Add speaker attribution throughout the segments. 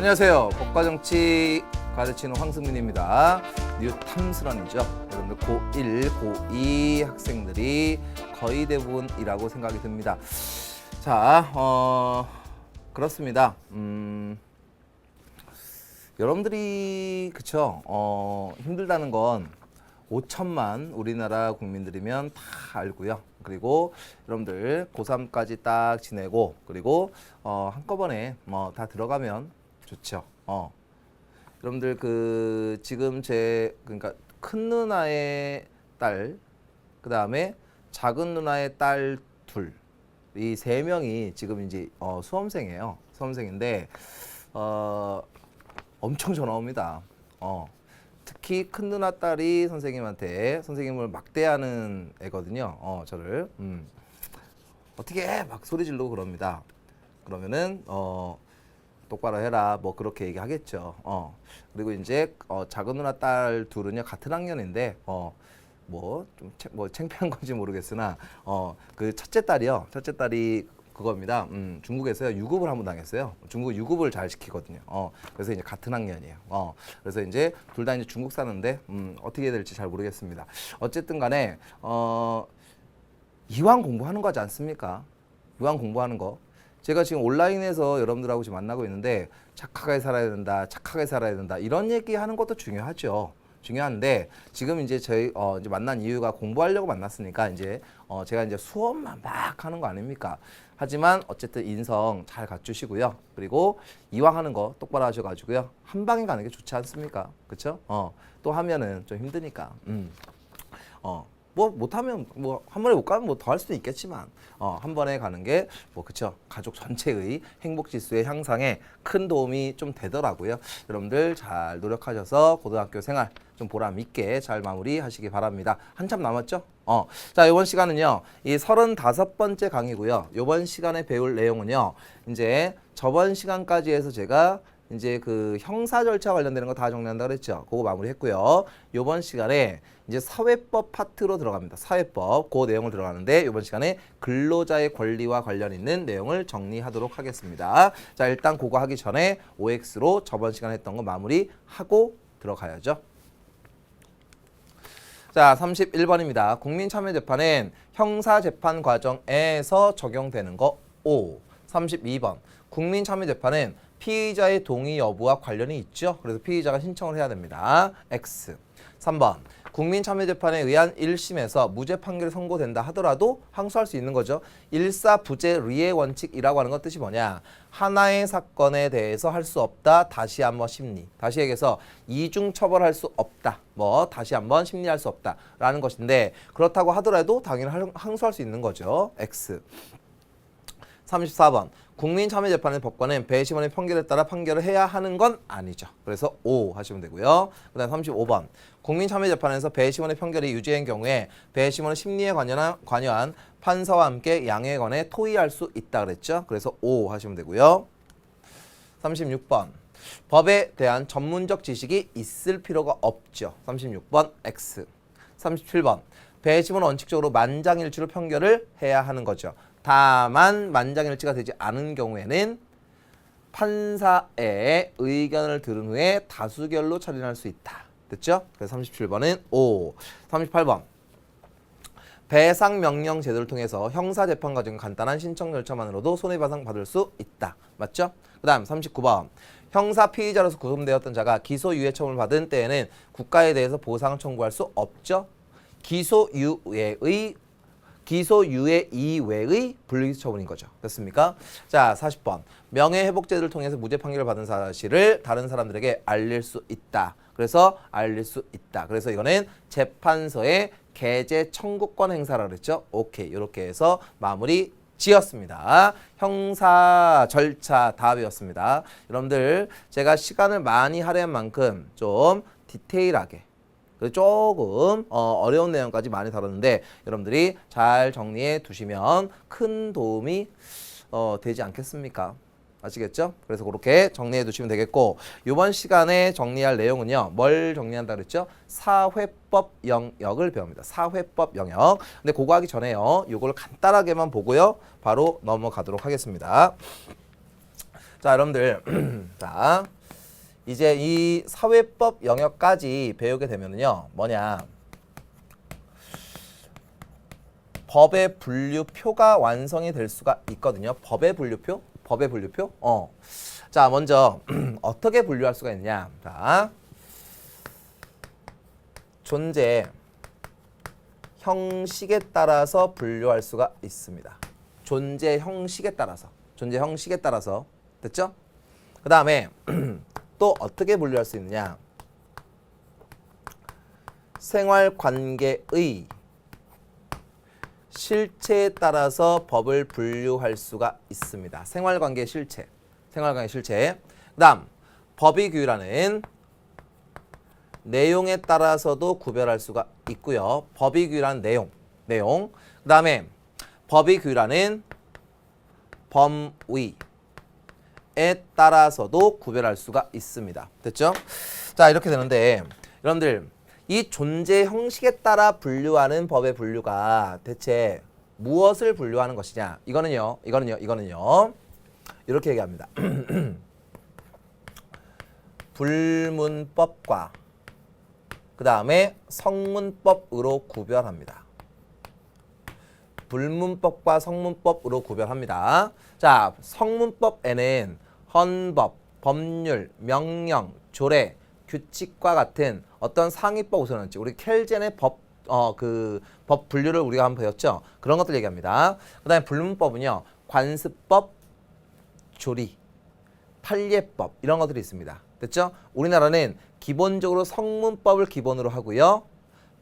Speaker 1: 안녕하세요. 법과정치 가르치는 황승민입니다. 뉴탐스런이죠. 여러분들 고1, 고2 학생들이 거의 대부분이라고 생각이 듭니다. 자, 그렇습니다. 여러분들이 그쵸? 힘들다는 건 5천만 우리나라 국민들이면 다 알고요. 그리고 여러분들 고3까지 딱 지내고 그리고 한꺼번에 뭐 다 들어가면 좋죠. 여러분들 그 지금 그러니까 큰 누나의 딸, 그 다음에 작은 누나의 딸 둘, 이 세 명이 지금 이제 수험생이에요. 수험생인데 엄청 전화 옵니다. 특히 큰 누나 딸이 선생님을 막대하는 애거든요. 저를 어떻게 막 소리 지르고 그럽니다. 그러면은 똑바로 해라 뭐 그렇게 얘기하겠죠. 그리고 이제 작은 누나 딸 둘은요 같은 학년인데 뭐 창피한 건지 모르겠으나 그 첫째 딸이 그겁니다. 중국에서요 유급을 한번 당했어요. 중국 유급을 잘 시키거든요. 그래서 이제 같은 학년이에요. 그래서 이제 둘 다 이제 중국 사는데 어떻게 해야 될지 잘 모르겠습니다. 어쨌든 간에 이왕 공부하는 거지 않습니까? 이왕 공부하는 거. 제가 지금 온라인에서 여러분들하고 지금 만나고 있는데 착하게 살아야 된다 이런 얘기하는 것도 중요하죠. 중요한데 지금 이제 저희 이제 만난 이유가 공부하려고 만났으니까 이제 제가 이제 수업만 막 하는 거 아닙니까? 하지만 어쨌든 인성 잘 갖추시고요. 그리고 이왕 하는 거 똑바로 하셔가지고요. 한 방에 가는 게 좋지 않습니까? 그렇죠? 또 하면은 좀 힘드니까. 뭐 못하면 뭐 한 번에 못 가면 뭐 더 할 수도 있겠지만 한 번에 가는 게 뭐 그쵸 가족 전체의 행복 지수의 향상에 큰 도움이 좀 되더라고요. 여러분들 잘 노력하셔서 고등학교 생활 좀 보람 있게 잘 마무리하시기 바랍니다. 한참 남았죠? 자, 이번 시간은요. 이 35번째 강의고요. 이번 시간에 배울 내용은요. 이제 저번 시간까지 해서 제가 이제 그 형사 절차 관련되는 거 다 정리한다 그랬죠. 그거 마무리했고요. 이번 시간에 이제 사회법 파트로 들어갑니다. 사회법 그 내용을 들어가는데 이번 시간에 근로자의 권리와 관련 있는 내용을 정리하도록 하겠습니다. 자, 일단 그거 하기 전에 OX로 저번 시간에 했던 거 마무리하고 들어가야죠. 자, 31번입니다. 국민참여재판은 형사재판 과정에서 적용되는 거 O. 32번. 국민참여재판은 피의자의 동의 여부와 관련이 있죠. 그래서 피의자가 신청을 해야 됩니다. X. 3번. 국민참여재판에 의한 1심에서 무죄 판결이 선고된다 하더라도 항소할 수 있는 거죠. 일사부재리의 원칙이라고 하는 것 뜻이 뭐냐. 하나의 사건에 대해서 할 수 없다. 다시 한번 심리. 다시 얘기해서 이중 처벌할 수 없다. 뭐 다시 한번 심리할 수 없다. 라는 것인데 그렇다고 하더라도 당연히 항소할 수 있는 거죠. X. 34번. 국민참여재판의 법관은 배심원의 판결에 따라 판결을 해야 하는 건 아니죠. 그래서 O 하시면 되고요. 그 다음 35번. 국민참여재판에서 배심원의 판결이 유죄인 경우에 배심원은 심리에 관여한 판사와 함께 양해에 관해 토의할 수 있다 그랬죠. 그래서 O 하시면 되고요. 36번. 법에 대한 전문적 지식이 있을 필요가 없죠. 36번 X. 37번. 배심원은 원칙적으로 만장일치로 판결을 해야 하는 거죠. 다만 만장일치가 되지 않은 경우에는 판사의 의견을 들은 후에 다수결로 처리할 수 있다. 됐죠? 그래서 37번은 O. 38번. 배상명령 제도를 통해서 형사재판 과정 간단한 신청 절차만으로도 손해배상 받을 수 있다. 맞죠? 그 다음 39번. 형사 피의자로서 구속되었던 자가 기소유예 처분을 받은 때에는 국가에 대해서 보상을 청구할 수 없죠? 기소유예 이외의 불기소 처분인 거죠. 됐습니까? 자, 40번. 명예회복제도를 통해서 무죄 판결을 받은 사실을 다른 사람들에게 알릴 수 있다. 그래서 알릴 수 있다. 그래서 이거는 재판서의 개재 청구권 행사라 그랬죠. 오케이. 이렇게 해서 마무리 지었습니다. 형사 절차 다 배웠습니다. 여러분들 제가 시간을 많이 할애한 만큼 좀 디테일하게 조금 어려운 내용까지 많이 다뤘는데 여러분들이 잘 정리해 두시면 큰 도움이 되지 않겠습니까? 아시겠죠? 그래서 그렇게 정리해 두시면 되겠고 이번 시간에 정리할 내용은요. 뭘 정리한다 그랬죠? 사회법 영역을 배웁니다. 사회법 영역. 근데 그거 하기 전에요. 이걸 간단하게만 보고요. 바로 넘어가도록 하겠습니다. 자, 여러분들. 자, 이제 이 사회법 영역까지 배우게 되면은요. 뭐냐? 법의 분류표가 완성이 될 수가 있거든요. 법의 분류표? 법의 분류표? 자, 먼저 어떻게 분류할 수가 있냐? 자, 존재 형식에 따라서 분류할 수가 있습니다. 존재 형식에 따라서. 존재 형식에 따라서. 됐죠? 그 다음에 또 어떻게 분류할 수 있느냐? 생활관계의 실체에 따라서 법을 분류할 수가 있습니다. 생활관계 실체. 생활관계 실체. 그 다음 법이 규율하는 내용에 따라서도 구별할 수가 있고요. 법이 규율하는 내용. 그 다음에 법이 규율하는 범위에 따라서도 구별할 수가 있습니다. 됐죠? 자, 이렇게 되는데 여러분들 이 존재 형식에 따라 분류하는 법의 분류가 대체 무엇을 분류하는 것이냐? 이거는요. 이렇게 얘기합니다. 불문법과 그 다음에 성문법으로 구별합니다. 불문법과 성문법으로 구별합니다. 자, 성문법에는 헌법, 법률, 명령, 조례, 규칙과 같은 어떤 상위법 우선원칙, 우리 켈젠의 법 분류를 우리가 한번 배웠죠. 그런 것들 얘기합니다. 그 다음에 불문법은요, 관습법, 조리, 판례법 이런 것들이 있습니다. 됐죠? 우리나라는 기본적으로 성문법을 기본으로 하고요,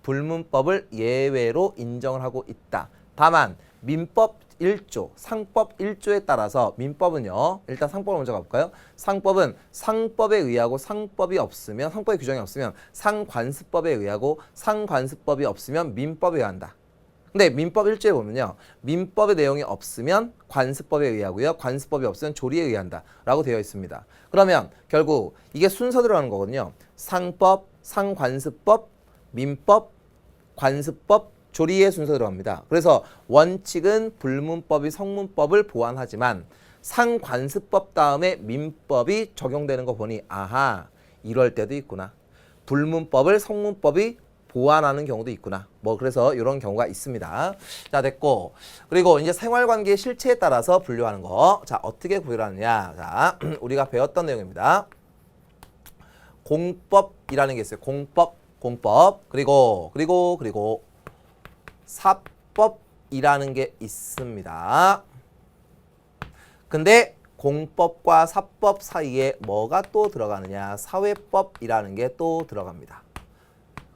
Speaker 1: 불문법을 예외로 인정을 하고 있다. 다만 민법 1조, 상법 1조에 따라서 민법은요. 일단 상법을 먼저 가볼까요? 상법은 상법에 의하고 상법이 없으면, 상법의 규정이 없으면 상관습법에 의하고 상관습법이 없으면 민법에 의한다. 근데 민법 1조에 보면요. 민법의 내용이 없으면 관습법에 의하고요. 관습법이 없으면 조리에 의한다. 라고 되어 있습니다. 그러면 결국 이게 순서대로 하는 거거든요. 상법, 상관습법, 민법, 관습법, 조리의 순서대로 합니다. 그래서 원칙은 불문법이 성문법을 보완하지만 상관습법 다음에 민법이 적용되는 거 보니 아하, 이럴 때도 있구나. 불문법을 성문법이 보완하는 경우도 있구나. 뭐 그래서 이런 경우가 있습니다. 자, 됐고. 그리고 이제 생활관계의 실체에 따라서 분류하는 거. 자, 어떻게 구별하느냐. 자, 우리가 배웠던 내용입니다. 공법이라는 게 있어요. 공법. 그리고 사법이라는 게 있습니다. 근데 공법과 사법 사이에 뭐가 또 들어가느냐? 사회법이라는 게 또 들어갑니다.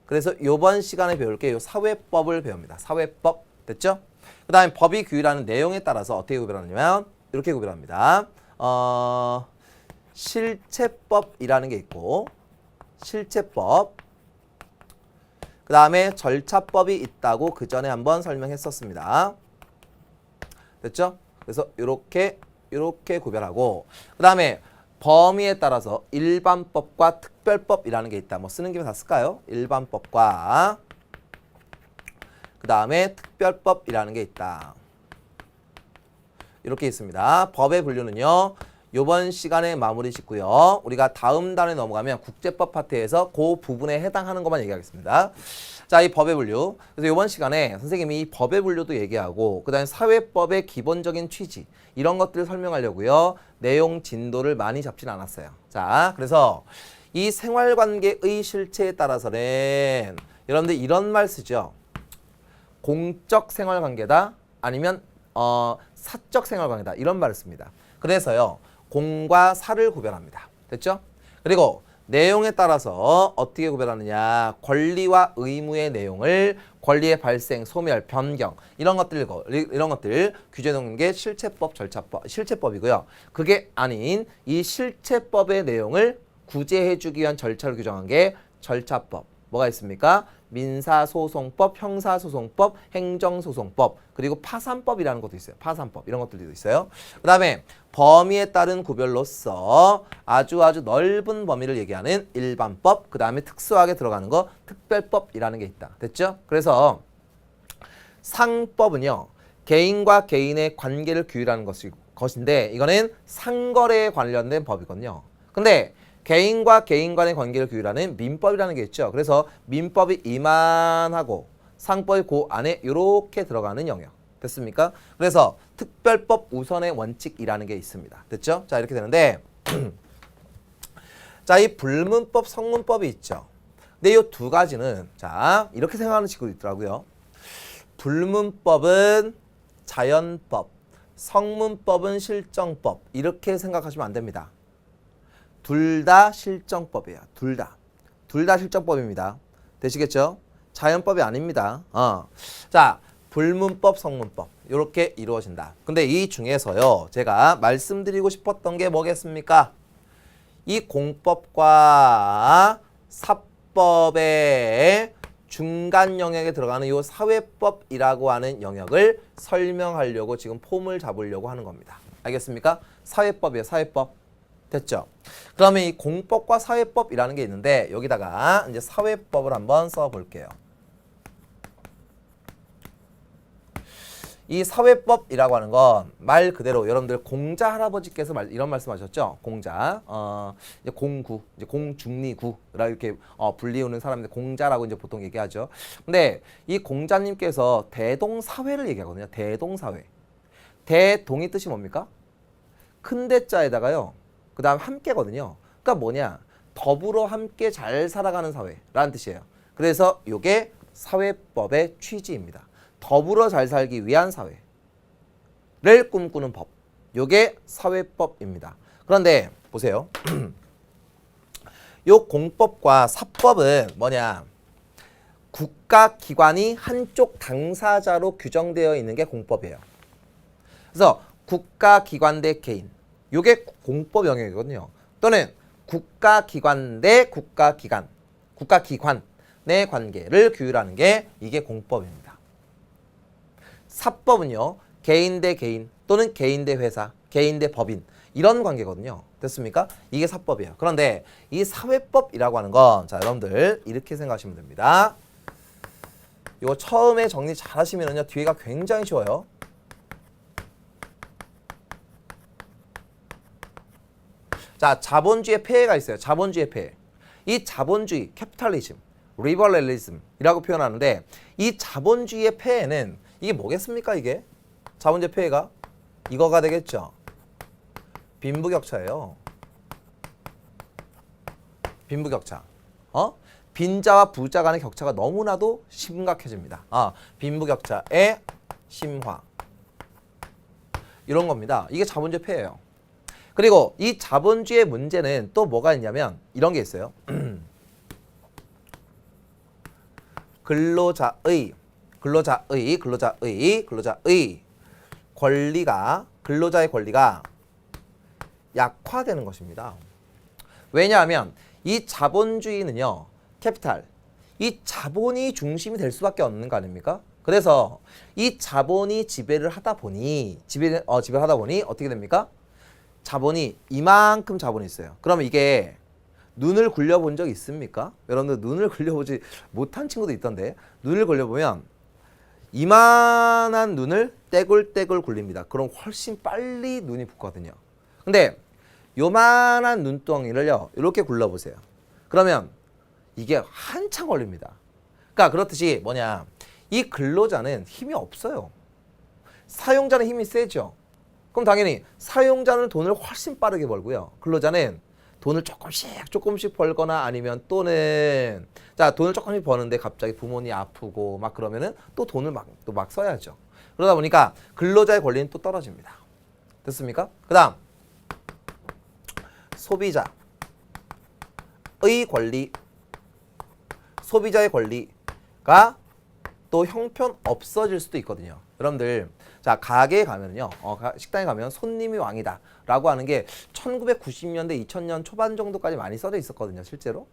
Speaker 1: 그래서 이번 시간에 배울 게 이 사회법을 배웁니다. 사회법. 됐죠? 그 다음에 법이 규율하는 내용에 따라서 어떻게 구별하냐면 이렇게 구별합니다. 실체법이라는 게 있고, 실체법. 그 다음에 절차법이 있다고 그 전에 한번 설명했었습니다. 됐죠? 그래서 이렇게 구별하고, 그 다음에 범위에 따라서 일반법과 특별법이라는 게 있다. 뭐 쓰는 김에 다 쓸까요? 일반법과 그 다음에 특별법이라는 게 있다. 이렇게 있습니다. 법의 분류는요, 이번 시간에 마무리 짓고요. 우리가 다음 단에 넘어가면 국제법 파트에서 그 부분에 해당하는 것만 얘기하겠습니다. 자, 이 법의 분류. 그래서 이번 시간에 선생님이 이 법의 분류도 얘기하고, 그 다음에 사회법의 기본적인 취지, 이런 것들을 설명하려고요. 내용 진도를 많이 잡진 않았어요. 자, 그래서 이 생활관계의 실체에 따라서는 여러분들 이런 말 쓰죠. 공적 생활관계다, 아니면 사적 생활관계다, 이런 말을 씁니다. 그래서요, 공과 사를 구별합니다. 됐죠? 그리고 내용에 따라서 어떻게 구별하느냐? 권리와 의무의 내용을 권리의 발생, 소멸, 변경 이런 것들 규제되는 게 실체법, 절차법, 실체법이고요. 그게 아닌 이 실체법의 내용을 구제해주기 위한 절차를 규정한 게 절차법. 뭐가 있습니까? 민사소송법, 형사소송법, 행정소송법, 그리고 파산법이라는 것도 있어요. 파산법 이런 것들도 있어요. 그 다음에 범위에 따른 구별로서 아주 넓은 범위를 얘기하는 일반법, 그 다음에 특수하게 들어가는 거 특별법이라는 게 있다. 됐죠? 그래서 상법은요, 개인과 개인의 관계를 규율하는 것이고, 것인데 이거는 상거래에 관련된 법이거든요. 근데 개인과 개인 간의 관계를 규율하는 민법이라는 게 있죠. 그래서 민법이 이만하고 상법이 그 안에 이렇게 들어가는 영역. 됐습니까? 그래서 특별법 우선의 원칙이라는 게 있습니다. 됐죠? 자, 이렇게 되는데 자, 이 불문법, 성문법이 있죠. 근데 이 두 가지는 자, 이렇게 생각하는 친구도 있더라고요. 불문법은 자연법, 성문법은 실정법. 이렇게 생각하시면 안 됩니다. 둘 다 실정법이에요. 둘 다. 둘 다 실정법입니다. 되시겠죠? 자연법이 아닙니다. 자, 불문법, 성문법 이렇게 이루어진다. 근데 이 중에서요, 제가 말씀드리고 싶었던 게 뭐겠습니까? 이 공법과 사법의 중간 영역에 들어가는 이 사회법이라고 하는 영역을 설명하려고 지금 폼을 잡으려고 하는 겁니다. 알겠습니까? 사회법이에요. 사회법. 됐죠? 그러면 이 공법과 사회법이라는 게 있는데 여기다가 이제 사회법을 한번 써볼게요. 이 사회법이라고 하는 건 말 그대로 여러분들 공자 할아버지께서 이런 말씀하셨죠. 공자, 이제 공구, 이제 공중리구라 이렇게 불리우는 사람인데 공자라고 이제 보통 얘기하죠. 근데 이 공자님께서 대동사회를 얘기하거든요. 대동사회. 대동이 뜻이 뭡니까? 큰 대자에다가요. 그다음 함께거든요. 그러니까 뭐냐? 더불어 함께 잘 살아가는 사회라는 뜻이에요. 그래서 이게 사회법의 취지입니다. 더불어 잘 살기 위한 사회를 꿈꾸는 법. 이게 사회법입니다. 그런데 보세요. 요 공법과 사법은 뭐냐? 국가기관이 한쪽 당사자로 규정되어 있는 게 공법이에요. 그래서 국가기관 대 개인. 요게 공법 영역이거든요. 또는 국가기관 대 국가기관, 국가기관의 관계를 규율하는 게 이게 공법입니다. 사법은요, 개인 대 개인 또는 개인 대 회사, 개인 대 법인 이런 관계거든요. 됐습니까? 이게 사법이에요. 그런데 이 사회법이라고 하는 건 자, 여러분들 이렇게 생각하시면 됩니다. 이거 처음에 정리 잘 하시면은요, 뒤에가 굉장히 쉬워요. 자, 자본주의의 폐해가 있어요. 자본주의의 폐해. 이 자본주의, 캐피탈리즘, 리버럴리즘이라고 표현하는데 이 자본주의의 폐해는 이게 뭐겠습니까? 이게 자본주의 폐해가 이거가 되겠죠. 빈부격차예요. 빈부격차. 빈자와 부자 간의 격차가 너무나도 심각해집니다. 빈부격차의 심화. 이런 겁니다. 이게 자본주의 폐해예요. 그리고 이 자본주의의 문제는 또 뭐가 있냐면 이런 게 있어요. 근로자의 권리가, 근로자의 권리가 약화되는 것입니다. 왜냐하면 이 자본주의는요, 캐피탈, 이 자본이 중심이 될 수밖에 없는 거 아닙니까? 그래서 이 자본이 지배를 하다 보니 어떻게 됩니까? 자본이 이만큼 자본이 있어요. 그러면 이게 눈을 굴려본 적 있습니까? 여러분들 눈을 굴려보지 못한 친구도 있던데 눈을 굴려보면 이만한 눈을 떼굴떼굴 굴립니다. 그럼 훨씬 빨리 눈이 붓거든요. 근데 요만한 눈덩이를요 이렇게 굴려보세요. 그러면 이게 한참 걸립니다. 그러니까 그렇듯이 뭐냐, 이 근로자는 힘이 없어요. 사용자는 힘이 세죠. 그럼 당연히 사용자는 돈을 훨씬 빠르게 벌고요. 근로자는 돈을 조금씩 벌거나 아니면 또는 자, 돈을 조금씩 버는데 갑자기 부모님 아프고 막 그러면은 또 돈을 막 써야죠. 그러다 보니까 근로자의 권리는 또 떨어집니다. 됐습니까? 그다음 소비자의 권리, 소비자의 권리가 또 형편 없어질 수도 있거든요. 여러분들 자, 가게에 가면요, 식당에 가면 손님이 왕이다 라고 하는 게 1990년대 2000년 초반 정도까지 많이 써져 있었거든요, 실제로.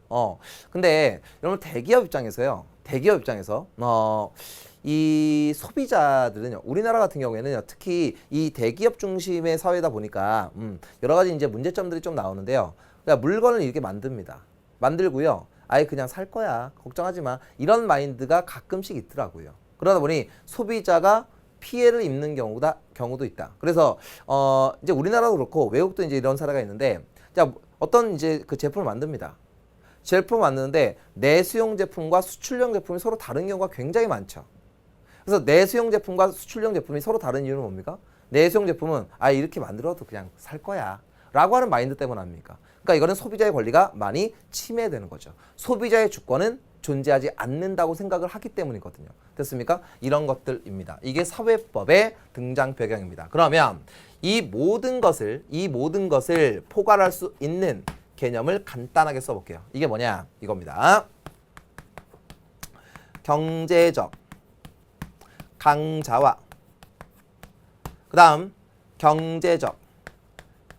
Speaker 1: 근데 여러분 대기업 입장에서요, 이 소비자들은요, 우리나라 같은 경우에는 특히 이 대기업 중심의 사회다 보니까 여러 가지 이제 문제점들이 좀 나오는데요. 그러니까 물건을 이렇게 만들고요, 아예 그냥 살 거야, 걱정하지 마, 이런 마인드가 가끔씩 있더라고요. 그러다 보니 소비자가 피해를 입는 경우도 있다. 그래서 이제 우리나라도 그렇고 외국도 이제 이런 사례가 있는데, 자, 어떤 이제 그 제품을 만듭니다. 제품을 만드는데 내수용 제품과 수출용 제품이 서로 다른 경우가 굉장히 많죠. 그래서 내수용 제품과 수출용 제품이 서로 다른 이유는 뭡니까? 내수용 제품은 이렇게 만들어도 그냥 살 거야 라고 하는 마인드 때문 아닙니까? 그러니까 이거는 소비자의 권리가 많이 침해되는 거죠. 소비자의 주권은 존재하지 않는다고 생각을 하기 때문이거든요. 됐습니까? 이런 것들입니다. 이게 사회법의 등장 배경입니다. 그러면 이 모든 것을 포괄할 수 있는 개념을 간단하게 써볼게요. 이게 뭐냐? 이겁니다. 경제적 강자와 그 다음 경제적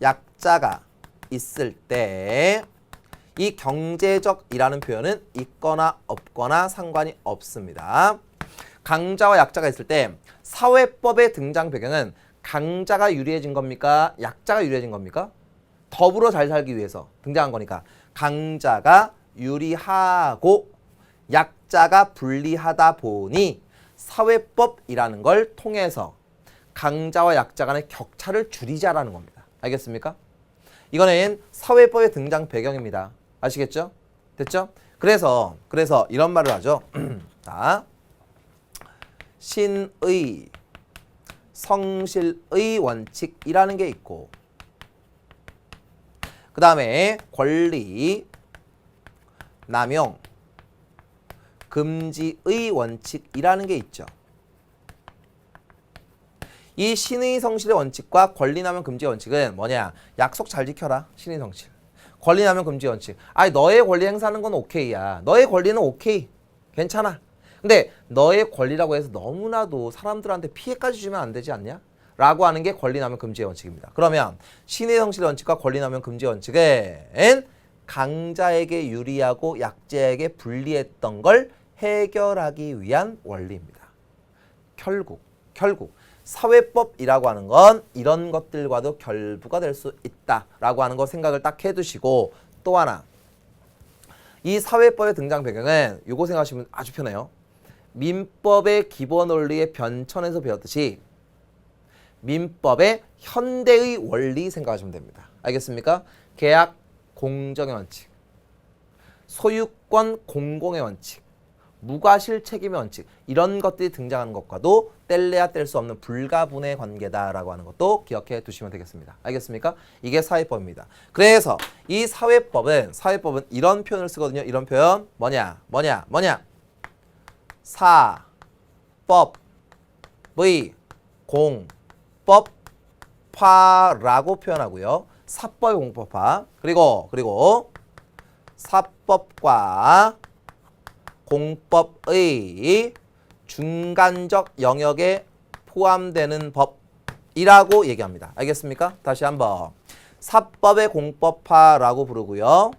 Speaker 1: 약자가 있을 때 이 경제적이라는 표현은 있거나 없거나 상관이 없습니다. 강자와 약자가 있을 때 사회법의 등장 배경은 강자가 유리해진 겁니까? 약자가 유리해진 겁니까? 더불어 잘 살기 위해서 등장한 거니까 강자가 유리하고 약자가 불리하다 보니 사회법이라는 걸 통해서 강자와 약자 간의 격차를 줄이자라는 겁니다. 알겠습니까? 이거는 사회법의 등장 배경입니다. 아시겠죠? 됐죠? 그래서 이런 말을 하죠. 자, 신의, 성실의 원칙이라는 게 있고, 그 다음에 권리, 남용, 금지의 원칙이라는 게 있죠. 이 신의 성실의 원칙과 권리 남용 금지의 원칙은 뭐냐? 약속 잘 지켜라. 신의 성실. 권리 남용 금지의 원칙. 너의 권리 행사하는 건 오케이야. 너의 권리는 오케이. 괜찮아. 근데 너의 권리라고 해서 너무나도 사람들한테 피해까지 주면 안 되지 않냐? 라고 하는 게 권리 남용 금지의 원칙입니다. 그러면 신의 성실의 원칙과 권리 남용 금지의 원칙은 강자에게 유리하고 약자에게 불리했던 걸 해결하기 위한 원리입니다. 결국 사회법이라고 하는 건 이런 것들과도 결부가 될 수 있다라고 하는 거 생각을 딱 해두시고, 또 하나, 이 사회법의 등장 배경은 요거 생각하시면 아주 편해요. 민법의 기본 원리의 변천에서 배웠듯이 민법의 현대의 원리 생각하시면 됩니다. 알겠습니까? 계약 공정의 원칙, 소유권 공공의 원칙, 무과실 책임의 원칙, 이런 것들이 등장하는 것과도 뗄래야 뗄 수 없는 불가분의 관계다라고 하는 것도 기억해 두시면 되겠습니다. 알겠습니까? 이게 사회법입니다. 그래서 이 사회법은 이런 표현을 쓰거든요. 이런 표현 뭐냐? 사법의 공법화라고 표현하고요. 사법의 공법화. 그리고 사법과 공법의 중간적 영역에 포함되는 법이라고 얘기합니다. 알겠습니까? 다시 한번. 사법의 공법화라고 부르고요.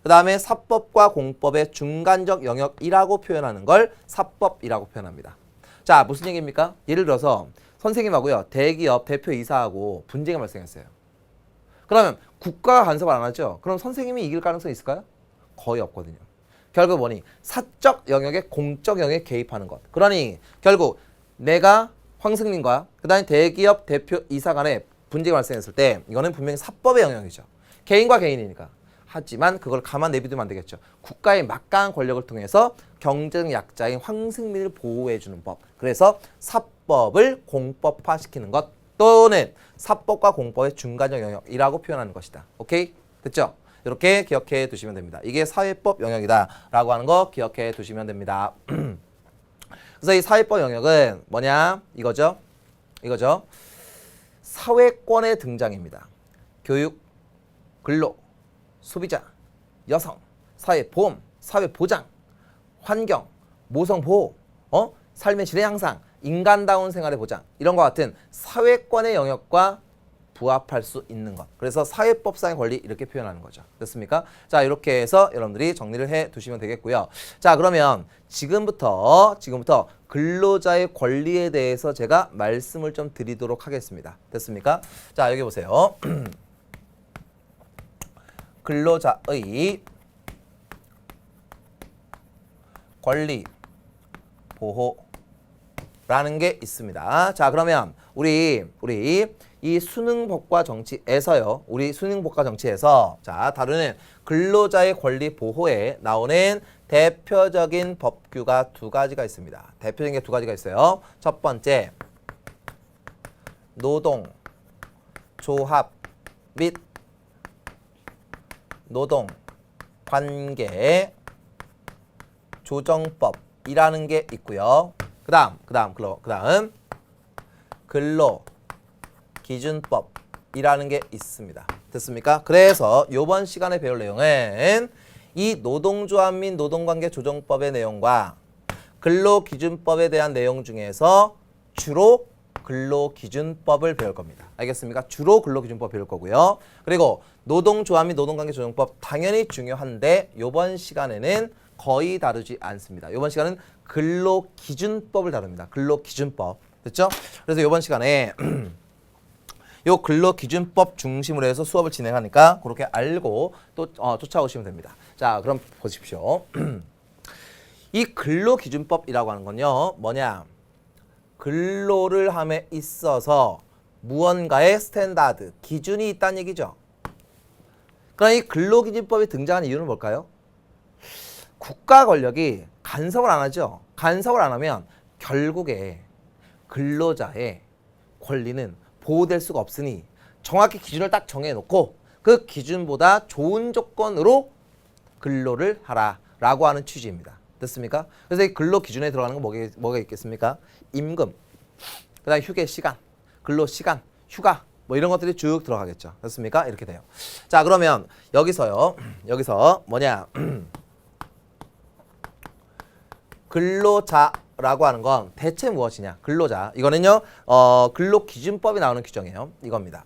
Speaker 1: 그 다음에 사법과 공법의 중간적 영역이라고 표현하는 걸 사법이라고 표현합니다. 자, 무슨 얘기입니까? 예를 들어서 선생님하고요, 대기업 대표이사하고 분쟁이 발생했어요. 그러면 국가가 간섭을 안 하죠? 그럼 선생님이 이길 가능성이 있을까요? 거의 없거든요. 결국 뭐니? 사적 영역에 공적 영역에 개입하는 것. 그러니 결국 내가 황승민과 그 다음에 대기업 대표이사 간에 분쟁이 발생했을 때 이거는 분명히 사법의 영역이죠. 개인과 개인이니까. 하지만 그걸 가만 내비두면 안 되겠죠. 국가의 막강한 권력을 통해서 경제적 약자인 황승민을 보호해주는 법. 그래서 사법을 공법화시키는 것 또는 사법과 공법의 중간적 영역이라고 표현하는 것이다. 오케이? 됐죠? 이렇게 기억해 두시면 됩니다. 이게 사회법 영역이다 라고 하는 거 기억해 두시면 됩니다. 그래서 이 사회법 영역은 뭐냐? 이거죠. 사회권의 등장입니다. 교육, 근로, 소비자, 여성, 사회보험, 사회보장, 환경, 모성보호, 삶의 질의 향상, 인간다운 생활의 보장, 이런 것 같은 사회권의 영역과 부합할 수 있는 것. 그래서 사회법상의 권리 이렇게 표현하는 거죠. 됐습니까? 자, 이렇게 해서 여러분들이 정리를 해 두시면 되겠고요. 자, 그러면 지금부터 근로자의 권리에 대해서 제가 말씀을 좀 드리도록 하겠습니다. 됐습니까? 자, 여기 보세요. 근로자의 권리, 보호, 라는 게 있습니다. 자, 그러면 우리 이 수능복과 정치에서요. 우리 수능복과 정치에서 자, 다루는 근로자의 권리 보호에 나오는 대표적인 법규가 두 가지가 있습니다. 대표적인 게 두 가지가 있어요. 첫 번째, 노동 조합 및 노동 관계 조정법이라는 게 있고요. 그다음 근로기준법이라는 게 있습니다. 됐습니까? 그래서 이번 시간에 배울 내용은 이 노동조합 및 노동관계 조정법의 내용과 근로기준법에 대한 내용 중에서 주로 근로기준법을 배울 겁니다. 알겠습니까? 주로 근로기준법 배울 거고요. 그리고 노동조합 및 노동관계 조정법 당연히 중요한데 이번 시간에는 거의 다루지 않습니다. 이번 시간은 근로기준법을 다룹니다. 근로기준법. 됐죠? 그래서 이번 시간에 요 근로기준법 중심으로 해서 수업을 진행하니까 그렇게 알고 또 쫓아오시면 됩니다. 자, 그럼 보십시오. 이 근로기준법이라고 하는 건요. 뭐냐? 근로를 함에 있어서 무언가의 스탠다드, 기준이 있다는 얘기죠. 그럼 이 근로기준법이 등장한 이유는 뭘까요? 국가 권력이 간섭을 안 하죠. 간섭을 안 하면 결국에 근로자의 권리는 보호될 수가 없으니 정확히 기준을 딱 정해놓고 그 기준보다 좋은 조건으로 근로를 하라라고 하는 취지입니다. 됐습니까? 그래서 이 근로 기준에 들어가는 건 뭐가 있겠습니까? 임금, 그다음 휴게 시간, 근로 시간, 휴가 뭐 이런 것들이 쭉 들어가겠죠. 됐습니까? 이렇게 돼요. 자, 그러면 여기서 뭐냐? 근로자라고 하는 건 대체 무엇이냐? 근로자. 이거는요. 근로기준법이 나오는 규정이에요. 이겁니다.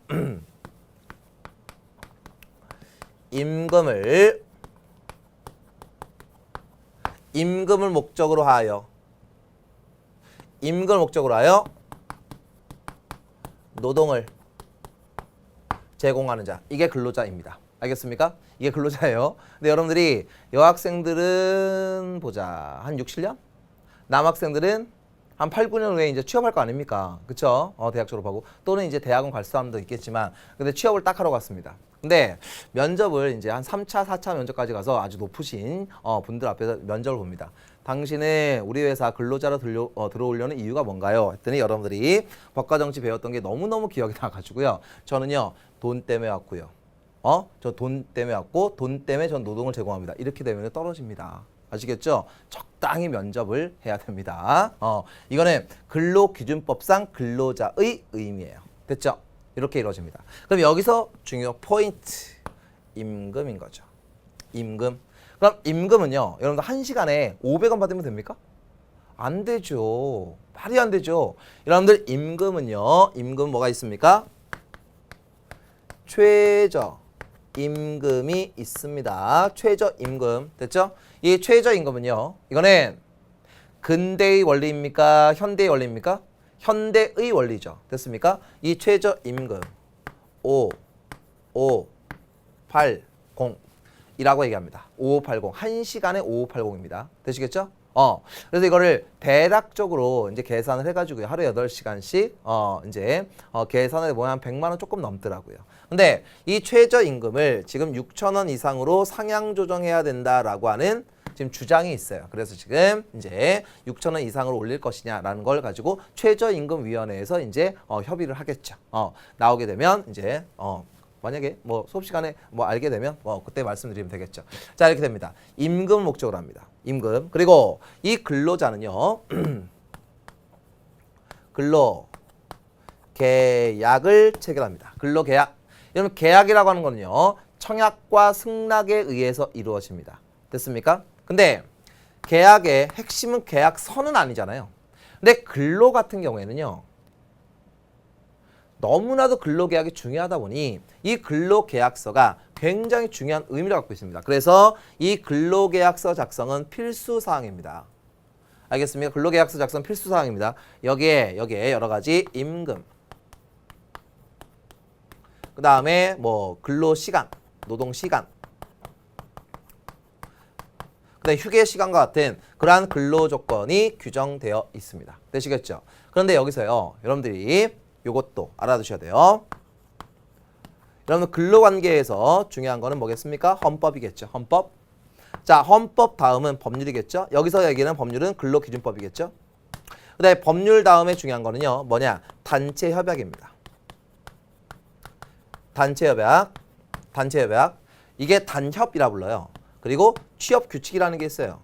Speaker 1: 임금을 목적으로 하여 노동을 제공하는 자. 이게 근로자입니다. 알겠습니까? 이게 근로자예요. 근데 여러분들이 여학생들은 보자. 한 6, 7년? 남학생들은 한 8, 9년 후에 이제 취업할 거 아닙니까? 그쵸? 대학 졸업하고. 또는 이제 대학원 갈 사람도 있겠지만, 근데 취업을 딱 하러 갔습니다. 근데 면접을 이제 한 3차, 4차 면접까지 가서 아주 높으신 분들 앞에서 면접을 봅니다. 당신은 우리 회사 근로자로 들어오려는 이유가 뭔가요? 했더니 여러분들이 법과 정치 배웠던 게 너무너무 기억이 나가지고요. 저는요, 돈 때문에 왔고요. 저 돈 때문에 왔고, 돈 때문에 전 노동을 제공합니다. 이렇게 되면 떨어집니다. 아시겠죠? 적당히 면접을 해야 됩니다. 이거는 근로기준법상 근로자의 의미예요. 됐죠? 이렇게 이루어집니다. 그럼 여기서 중요 포인트, 임금인 거죠. 임금. 그럼 임금은요, 여러분들 1시간에 500원 받으면 됩니까? 안 되죠. 말이 안 되죠. 여러분들 임금은요, 임금 뭐가 있습니까? 최저 임금이 있습니다. 최저 임금. 됐죠? 이 최저 임금은요, 이거는 근대의 원리입니까? 현대의 원리입니까? 현대의 원리죠. 됐습니까? 이 최저 임금 5580이라고 얘기합니다. 5580. 1시간에 5580입니다. 되시겠죠? 그래서 이거를 대략적으로 이제 계산을 해가지고요. 하루에 8시간씩, 이제, 계산을 해보면 한 100만 원 조금 넘더라고요. 근데 이 최저임금을 지금 6,000원 이상으로 상향 조정해야 된다라고 하는 지금 주장이 있어요. 그래서 지금 이제 6,000원 이상으로 올릴 것이냐라는 걸 가지고 최저임금위원회에서 이제, 협의를 하겠죠. 나오게 되면 이제, 만약에 뭐 수업 시간에 뭐 알게 되면 그때 말씀드리면 되겠죠. 자, 이렇게 됩니다. 임금 목적으로 합니다. 임금. 그리고 이 근로자는요. 근로 계약을 체결합니다. 근로 계약. 여러분 계약이라고 하는 거는요. 청약과 승낙에 의해서 이루어집니다. 됐습니까? 근데 계약의 핵심은 계약서는 아니잖아요. 근데 근로 같은 경우에는요. 너무나도 근로계약이 중요하다 보니 이 근로계약서가 굉장히 중요한 의미를 갖고 있습니다. 그래서 이 근로계약서 작성은 필수사항입니다. 알겠습니까? 근로계약서 작성 필수사항입니다. 여기에 여러 가지 임금, 그 다음에 뭐 근로시간, 노동시간, 그 휴게 시간과 같은 그러한 근로 조건이 규정되어 있습니다. 되시겠죠? 그런데 여기서요, 여러분들이 이것도 알아두셔야 돼요. 여러분 근로관계에서 중요한 거는 뭐겠습니까? 헌법이겠죠. 헌법. 자, 헌법 다음은 법률이겠죠. 여기서 얘기하는 법률은 근로기준법이겠죠. 그다음에 법률 다음에 중요한 거는요, 뭐냐? 단체협약입니다. 단체협약. 단체협약. 이게 단협이라 불러요. 그리고 취업규칙이라는 게 있어요.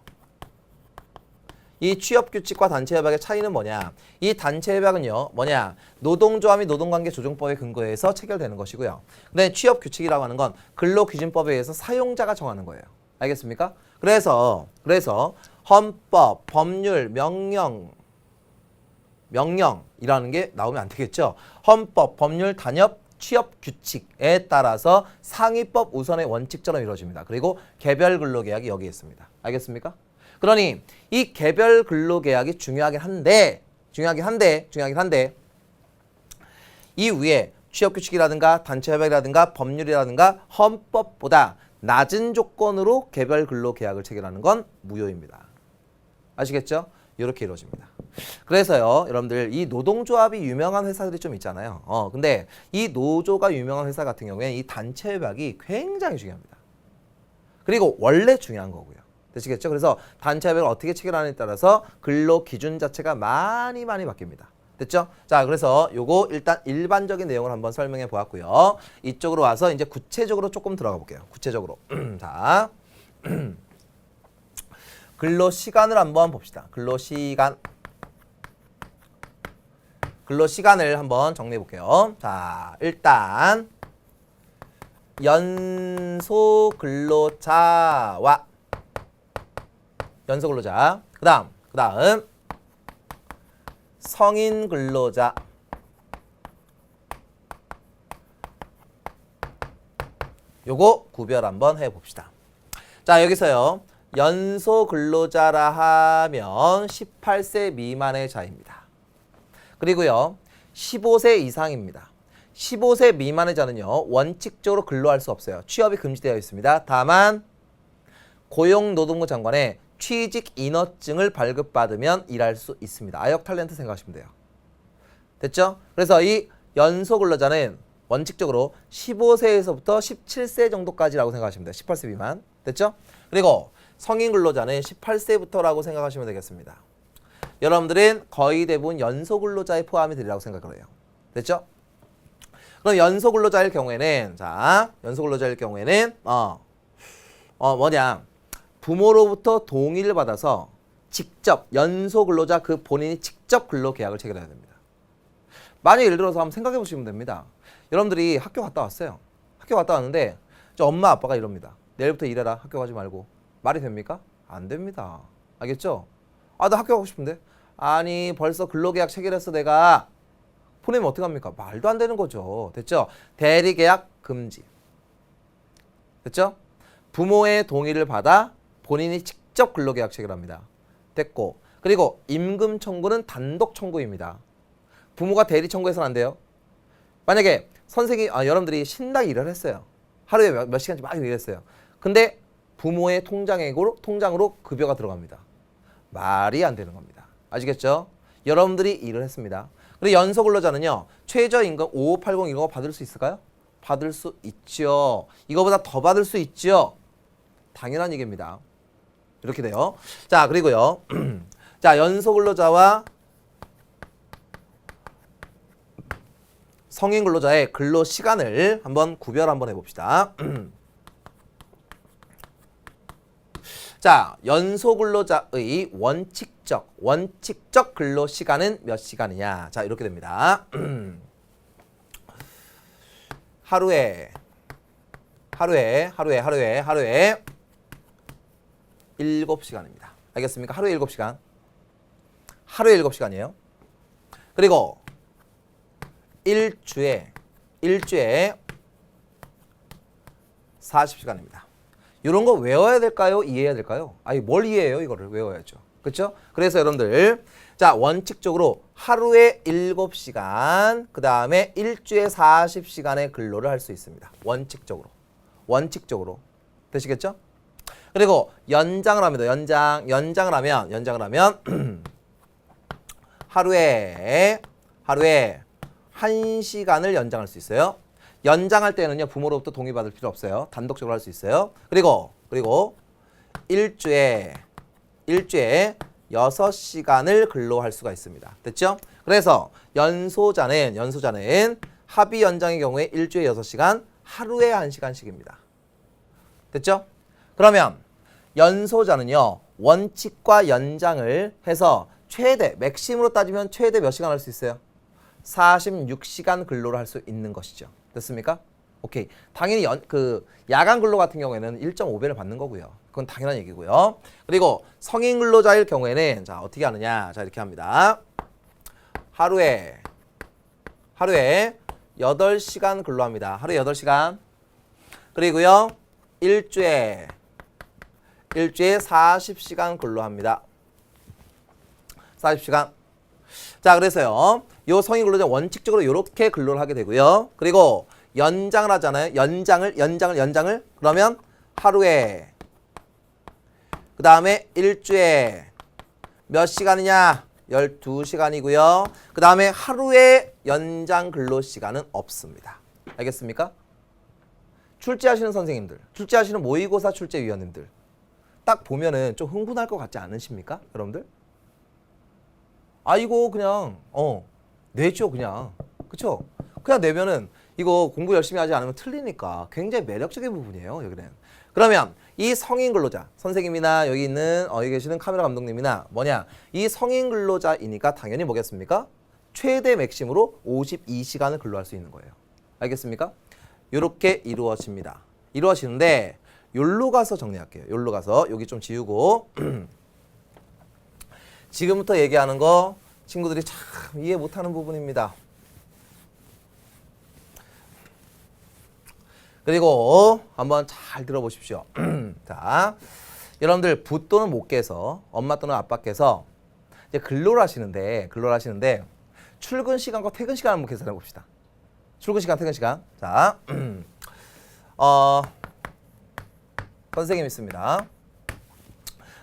Speaker 1: 이 취업규칙과 단체협약의 차이는 뭐냐? 이 단체협약은요, 뭐냐? 노동조합 및 노동관계조정법에 근거해서 체결되는 것이고요. 근데 취업규칙이라고 하는 건 근로기준법에 의해서 사용자가 정하는 거예요. 알겠습니까? 그래서 헌법, 법률, 명령이라는 게 나오면 안 되겠죠. 헌법, 법률, 단협, 취업규칙에 따라서 상위법 우선의 원칙처럼 이루어집니다. 그리고 개별 근로계약이 여기에 있습니다. 알겠습니까? 그러니 이 개별 근로계약이 중요하긴 한데 이 위에 취업규칙이라든가 단체협약이라든가 법률이라든가 헌법보다 낮은 조건으로 개별 근로계약을 체결하는 건 무효입니다. 아시겠죠? 이렇게 이루어집니다. 그래서요, 여러분들 이 노동조합이 유명한 회사들이 좀 있잖아요. 근데 이 노조가 유명한 회사 같은 경우에는 이 단체협약이 굉장히 중요합니다. 그리고 원래 중요한 거고요. 되시겠죠? 그래서 단체협약을 어떻게 체결하느냐에 따라서 근로 기준 자체가 많이 바뀝니다. 됐죠? 자, 그래서 요거 일단 일반적인 내용을 한번 설명해 보았고요. 이쪽으로 와서 이제 구체적으로 조금 들어가 볼게요. 구체적으로. 자, 근로시간을 한번 봅시다. 근로시간을 한번 정리해 볼게요. 자, 일단 연소근로자와 연소근로자, 그다음 성인근로자, 요거 구별 한번 해봅시다. 자, 여기서요, 연소근로자라 하면 18세 미만의 자입니다. 그리고요, 15세 이상입니다. 15세 미만의 자는요, 원칙적으로 근로할 수 없어요. 취업이 금지되어 있습니다. 다만 고용노동부 장관의 취직 인허증을 발급받으면 일할 수 있습니다. 아역 탤런트 생각하시면 돼요. 됐죠? 그래서 이 연소근로자는 원칙적으로 15세에서부터 17세 정도까지라고 생각하시면 돼요. 18세 미만. 됐죠? 그리고 성인근로자는 18세부터라고 생각하시면 되겠습니다. 여러분들은 거의 대부분 연소근로자에 포함이 되리라고 생각을 해요. 됐죠? 그럼 연소근로자일 경우에는, 자, 연소근로자일 경우에는 뭐냐? 부모로부터 동의를 받아서 직접 연소근로자 그 본인이 직접 근로계약을 체결해야 됩니다. 만약 예를 들어서 한번 생각해 보시면 됩니다. 여러분들이 학교 갔다 왔어요. 학교 갔다 왔는데 엄마 아빠가 이럽니다. 내일부터 일해라. 학교 가지 말고. 말이 됩니까? 안 됩니다. 알겠죠? 아, 나 학교 가고 싶은데. 아니, 벌써 근로계약 체결했어 내가. 보내면 어떡합니까? 말도 안 되는 거죠. 됐죠? 대리계약 금지. 됐죠? 부모의 동의를 받아 본인이 직접 근로계약 체결합니다. 됐고, 그리고 임금 청구는 단독 청구입니다. 부모가 대리 청구해서는 안 돼요. 만약에 여러분들이 신나게 일을 했어요. 하루에 몇 시간씩 막 일했어요. 근데 부모의 통장으로 급여가 들어갑니다. 말이 안 되는 겁니다. 아시겠죠? 여러분들이 일을 했습니다. 그리고 연소근로자는요, 최저임금 5580 이거 받을 수 있을까요? 받을 수 있죠. 이거보다 더 받을 수 있죠. 당연한 얘기입니다. 이렇게 돼요. 자, 그리고요. 자, 연소근로자와 성인근로자의 근로시간을 한번 구별 한번 해봅시다. 자, 연소근로자의 원칙적 근로시간은 몇 시간이냐? 자, 이렇게 됩니다. 하루에 7시간입니다. 알겠습니까? 하루에 7시간. 하루에 7시간이에요. 그리고 일주에 40시간입니다. 이런 거 외워야 될까요? 이해해야 될까요? 아니, 뭘 이해해요? 이거를 외워야죠. 그렇죠? 그래서 여러분들, 자, 원칙적으로 하루에 7시간, 그 다음에 일주에 40시간의 근로를 할 수 있습니다. 원칙적으로. 되시겠죠? 그리고 연장을 합니다. 연장을 하면 하루에 1시간을 연장할 수 있어요. 연장할 때는요, 부모로부터 동의받을 필요 없어요. 단독적으로 할 수 있어요. 그리고 일주에 6시간을 근로할 수가 있습니다. 됐죠? 그래서 연소자는 합의 연장의 경우에 일주에 6시간, 하루에 1시간씩입니다. 됐죠? 그러면 연소자는요, 원칙과 연장을 해서 최대, 맥심으로 따지면 최대 몇 시간 할 수 있어요? 46시간 근로를 할 수 있는 것이죠. 됐습니까? 오케이. 당연히 야간 근로 같은 경우에는 1.5배를 받는 거고요. 그건 당연한 얘기고요. 그리고 성인 근로자일 경우에는 자, 어떻게 하느냐? 자, 이렇게 합니다. 하루에 8시간 근로합니다. 하루에 8시간. 그리고요, 일주에 40시간 근로합니다. 40시간. 자, 그래서요, 요 성인 근로자 원칙적으로 이렇게 근로를 하게 되고요. 그리고 연장을 하잖아요. 연장을. 그러면 하루에, 그 다음에 일주에 몇 시간이냐? 12시간이고요. 그 다음에 하루에 연장 근로 시간은 없습니다. 알겠습니까? 출제하시는 선생님들, 출제하시는 모의고사 출제위원님들, 딱 보면은 좀 흥분할 것 같지 않으십니까? 여러분들? 이거 그냥 내죠 그냥. 그쵸? 그냥 내면은 이거 공부 열심히 하지 않으면 틀리니까 굉장히 매력적인 부분이에요. 여기는. 그러면 이 성인 근로자, 선생님이나 여기 계시는 카메라 감독님이나 이 성인 근로자이니까 당연히 뭐겠습니까? 최대 맥심으로 52시간을 근로할 수 있는 거예요. 알겠습니까? 이렇게 이루어지는데 요로 가서 정리할게요. 요로 가서 여기 좀 지우고 지금부터 얘기하는 거 친구들이 참 이해 못하는 부분입니다. 그리고 한번 잘 들어보십시오. 자, 여러분들 부 또는 모께서 엄마 또는 아빠께서 이제 근로를 하시는데 출근 시간과 퇴근 시간 한번 계산해 봅시다. 출근 시간, 퇴근 시간. 자, 선생님 있습니다.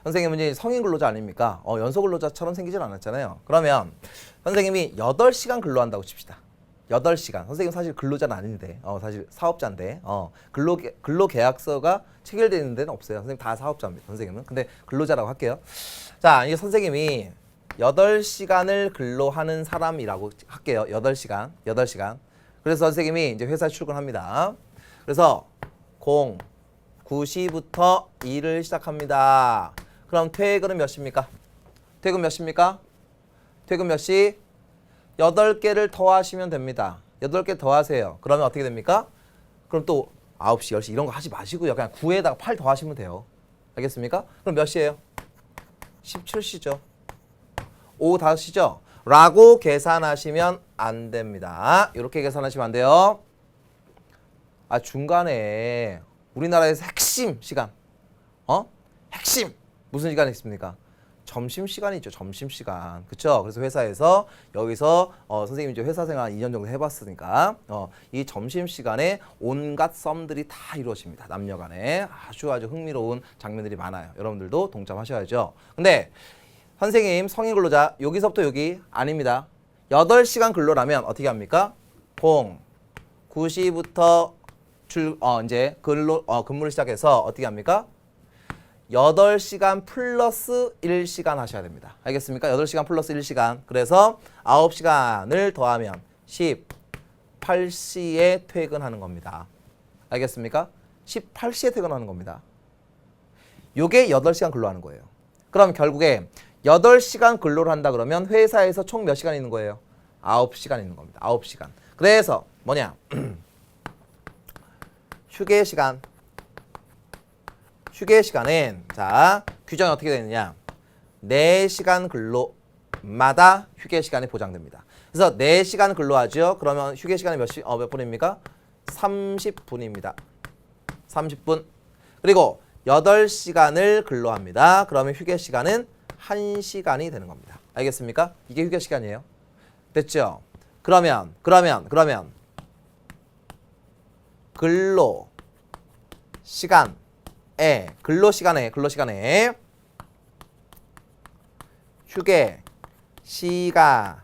Speaker 1: 선생님은 이제 성인 근로자 아닙니까? 연소 근로자처럼 생기진 않았잖아요. 그러면 선생님이 8시간 근로한다고 칩시다. 8시간. 선생님 사실 근로자는 아닌데, 사실 사업자인데, 근로계약서가 체결되어 있는 데는 없어요. 선생님 다 사업자입니다. 선생님은. 근데 근로자라고 할게요. 자, 이게 선생님이 8시간을 근로하는 사람이라고 할게요. 8시간. 그래서 선생님이 이제 회사에 출근합니다. 그래서 9시부터 일을 시작합니다. 그럼 퇴근은 몇 시입니까? 퇴근 몇 시? 8개를 더하시면 됩니다. 8개 더하세요. 그러면 어떻게 됩니까? 그럼 또 9시, 10시 이런 거 하지 마시고요. 그냥 9에다가 8 더하시면 돼요. 알겠습니까? 그럼 몇 시예요? 17시죠. 오후 5시죠? 라고 계산하시면 안 됩니다. 이렇게 계산하시면 안 돼요. 중간에 우리나라에서 핵심 시간, 핵심 무슨 시간이 있습니까? 점심시간이죠. 점심시간. 그쵸? 그래서 회사에서 여기서 선생님이 이제 회사 생활 2년 정도 해봤으니까 이 점심시간에 온갖 썸들이 다 이루어집니다. 남녀간에 아주 흥미로운 장면들이 많아요. 여러분들도 동참하셔야죠. 근데 선생님 성인 근로자 여기서부터 여기 아닙니다. 8시간 근로라면 어떻게 합니까? 9시부터 이제 근무를 시작해서 어떻게 합니까? 8시간 플러스 1시간 하셔야 됩니다. 알겠습니까? 8시간 플러스 1시간. 그래서 9시간을 더하면 18시에 퇴근하는 겁니다. 알겠습니까? 18시에 퇴근하는 겁니다. 요게 8시간 근로하는 거예요. 그럼 결국에 8시간 근로를 한다 그러면 회사에서 총 몇 시간 있는 거예요? 9시간 있는 겁니다. 9시간. 그래서 뭐냐? 휴게 시간은 자 규정이 어떻게 되느냐? 4시간 근로마다 휴게 시간이 보장됩니다. 그래서 4시간 근로하죠. 그러면 휴게 시간이 몇 분입니까? 30분입니다. 30분. 그리고 8시간을 근로합니다. 그러면 휴게 시간은 1시간이 되는 겁니다. 알겠습니까? 이게 휴게 시간이에요. 됐죠? 그러면 근로 시간에 근로시간에 휴게 시간이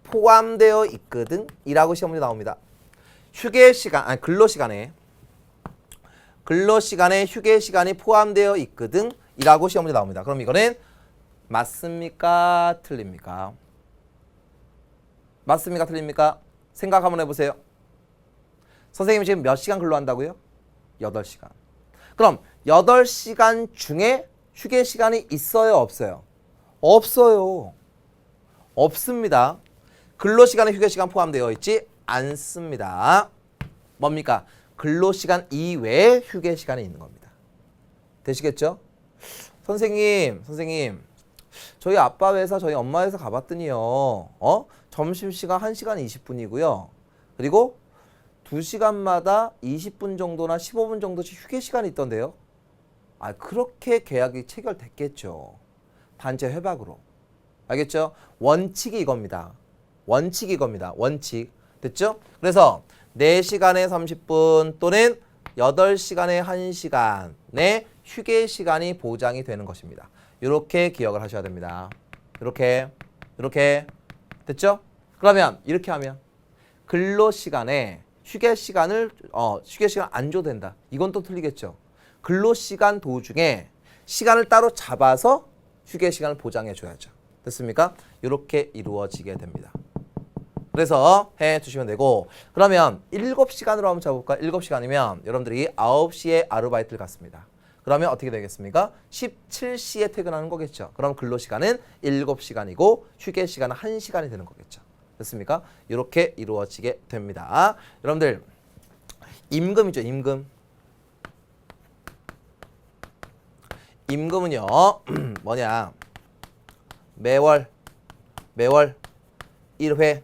Speaker 1: 포함되어 있거든 이라고 시험 문제 나옵니다. 휴게 시간 아니 근로시간에 휴게 시간이 포함되어 있거든 이라고 시험 문제 나옵니다. 그럼 이거는 맞습니까? 틀립니까? 맞습니까? 틀립니까? 생각 한번 해보세요. 선생님이 지금 몇 시간 근로한다고요? 8시간. 그럼 8시간 중에 휴게 시간이 있어요? 없어요? 없어요. 없습니다. 근로시간에 휴게 시간 포함되어 있지 않습니다. 뭡니까? 근로시간 이외에 휴게 시간이 있는 겁니다. 되시겠죠? 선생님 저희 아빠 회사 저희 엄마 회사 가봤더니요 점심시간 1시간 20분이고요 그리고 2시간마다 20분 정도나 15분 정도씩 휴게 시간이 있던데요. 그렇게 계약이 체결됐겠죠. 단체 협약으로. 알겠죠? 원칙이 이겁니다. 원칙. 됐죠? 그래서 4시간에 30분 또는 8시간에 1시간의 휴게 시간이 보장이 되는 것입니다. 이렇게 기억을 하셔야 됩니다. 이렇게 됐죠? 그러면 이렇게 하면 근로시간에 휴게 시간 안 줘도 된다. 이건 또 틀리겠죠. 근로시간 도중에 시간을 따로 잡아서 휴게 시간을 보장해 줘야죠. 됐습니까? 이렇게 이루어지게 됩니다. 그래서 해 주시면 되고 그러면 7시간으로 한번 잡아볼까요? 7시간이면 여러분들이 9시에 아르바이트를 갔습니다. 그러면 어떻게 되겠습니까? 17시에 퇴근하는 거겠죠. 그럼 근로시간은 7시간이고 휴게 시간은 1시간이 되는 거겠죠. 됐습니까? 이렇게 이루어지게 됩니다. 여러분들 임금이죠. 임금은요. 뭐냐? 매월 1회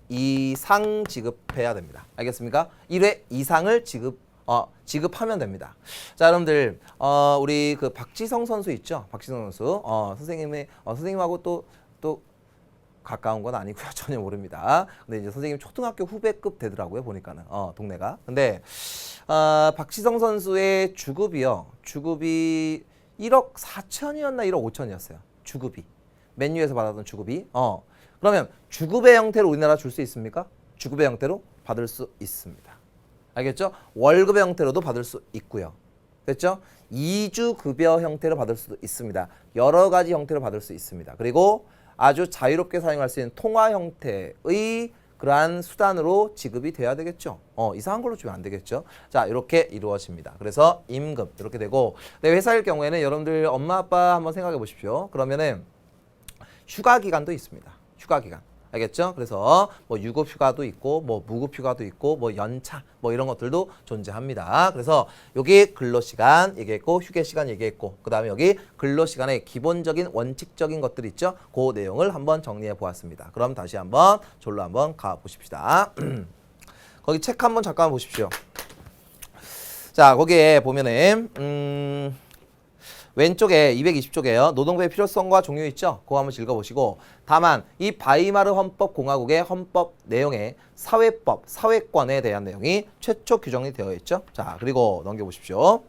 Speaker 1: 이상 지급해야 됩니다. 알겠습니까? 1회 이상을 지급하면 됩니다. 자, 여러분들 우리 그 박지성 선수 있죠? 박지성 선수 선생님하고 또 가까운 건 아니고요. 전혀 모릅니다. 근데 이제 선생님 초등학교 후배급 되더라고요. 보니까는 동네가. 근데 박지성 선수의 주급이 1억 4천이었나 1억 5천이었어요. 주급이. 맨유에서 받았던 주급이. 그러면 주급의 형태로 우리나라 줄 수 있습니까? 주급의 형태로 받을 수 있습니다. 알겠죠? 월급의 형태로도 받을 수 있고요. 됐죠? 2주 급여 형태로 받을 수도 있습니다. 여러 가지 형태로 받을 수 있습니다. 그리고 아주 자유롭게 사용할 수 있는 통화 형태의 그러한 수단으로 지급이 돼야 되겠죠. 이상한 걸로 주면 안 되겠죠. 자, 이렇게 이루어집니다. 그래서 임금 이렇게 되고 회사일 경우에는 여러분들 엄마 아빠 한번 생각해 보십시오. 그러면은 휴가 기간도 있습니다. 휴가 기간. 알겠죠? 그래서 뭐 유급 휴가도 있고 뭐 무급 휴가도 있고 뭐 연차 뭐 이런 것들도 존재합니다. 그래서 여기 근로시간 얘기했고 휴게 시간 얘기했고 그다음에 여기 근로시간의 기본적인 원칙적인 것들 있죠? 그 내용을 한번 정리해 보았습니다. 그럼 다시 한번 졸로 한번 가 보십시다. 거기 책 한번 잠깐 보십시오. 자, 거기에 보면은 왼쪽에 220쪽에요. 노동부의 필요성과 종류 있죠? 그거 한번 읽어보시고 다만 이 바이마르 헌법공화국의 헌법 내용에 사회법, 사회권에 대한 내용이 최초 규정이 되어 있죠. 자, 그리고 넘겨보십시오.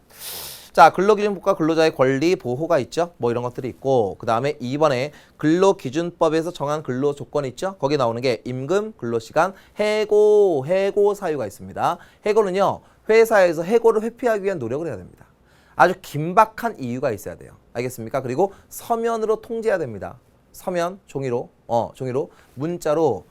Speaker 1: 자, 근로기준법과 근로자의 권리 보호가 있죠. 뭐 이런 것들이 있고 그 다음에 2번에 근로기준법에서 정한 근로조건이 있죠. 거기 나오는 게 임금, 근로시간, 해고 사유가 있습니다. 해고는요. 회사에서 해고를 회피하기 위한 노력을 해야 됩니다. 아주 긴박한 이유가 있어야 돼요. 알겠습니까? 그리고 서면으로 통지해야 됩니다. 서면, 종이로 문자로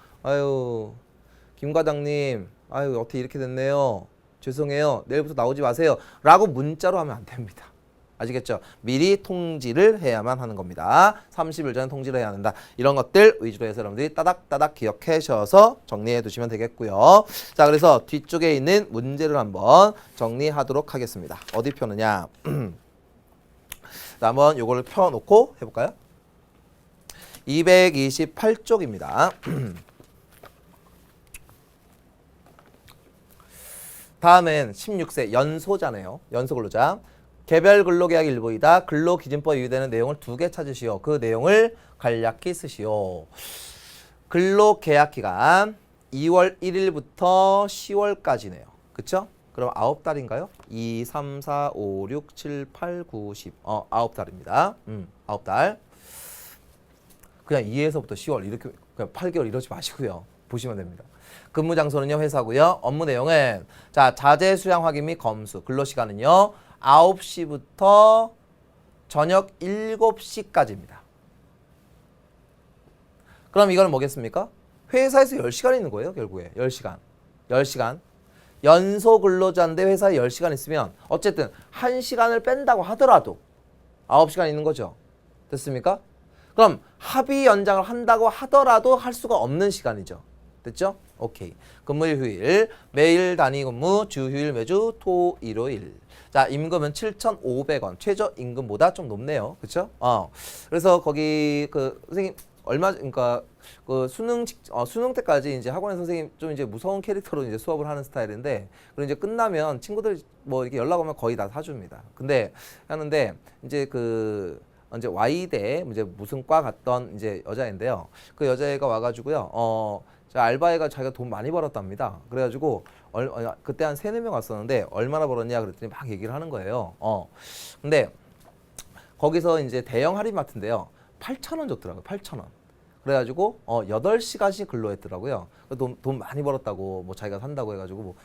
Speaker 1: 김 과장님 어떻게 이렇게 됐네요. 죄송해요. 내일부터 나오지 마세요. 라고 문자로 하면 안 됩니다. 아시겠죠? 미리 통지를 해야만 하는 겁니다. 30일 전에 통지를 해야 한다. 이런 것들 위주로 해서 여러분들이 따닥따닥 기억하셔서 정리해 두시면 되겠고요. 자, 그래서 뒤쪽에 있는 문제를 한번 정리하도록 하겠습니다. 어디 펴느냐? 자, 한번 요거를 펴놓고 해볼까요? 228쪽입니다. 다음은 16세 연소자네요. 연소근로자. 개별 근로계약 일부이다. 근로기준법에 유의되는 내용을 2개 찾으시오. 그 내용을 간략히 쓰시오. 근로계약기간 2월 1일부터 10월까지네요. 그쵸? 그럼 9달인가요? 2, 3, 4, 5, 6, 7, 8, 9, 10. 9달입니다. 9달. 그냥 2에서부터 10월 이렇게 그냥 8개월 이러지 마시고요. 보시면 됩니다. 근무 장소는요, 회사고요. 업무 내용은 자, 자재 수량 확인 및 검수. 근로 시간은요, 9시부터 저녁 7시까지입니다. 그럼 이거는 뭐겠습니까? 회사에서 10시간 있는 거예요, 결국에. 10시간. 10시간. 연소 근로자인데 회사에 10시간 있으면 어쨌든 1시간을 뺀다고 하더라도 9시간 있는 거죠. 됐습니까? 그럼 합의 연장을 한다고 하더라도 할 수가 없는 시간이죠. 됐죠? 오케이. 근무일 휴일, 매일 단위 근무, 주 휴일 매주 토, 일요일. 자, 임금은 7,500원. 최저 임금보다 좀 높네요. 그렇죠? 그래서 거기 그 선생님 그러니까 그 수능 때까지 이제 학원의 선생님 좀 이제 무서운 캐릭터로 이제 수업을 하는 스타일인데, 그리고 이제 끝나면 친구들 뭐 이렇게 연락 오면 거의 다 사줍니다. 근데 하는데 이제 이제 Y대 이제 무슨 과 갔던 이제 여자인데요. 그 여자애가 와가지고요. 저 알바애가 자기가 돈 많이 벌었답니다. 그래가지고 그때 한 3-4명 왔었는데 얼마나 벌었냐 그랬더니 막 얘기를 하는 거예요. 근데 거기서 이제 대형 할인마트인데요. 8,000원 줬더라고요. 8,000원. 그래가지고 8시간씩 근로했더라고요. 돈 많이 벌었다고 뭐 자기가 산다고 해가지고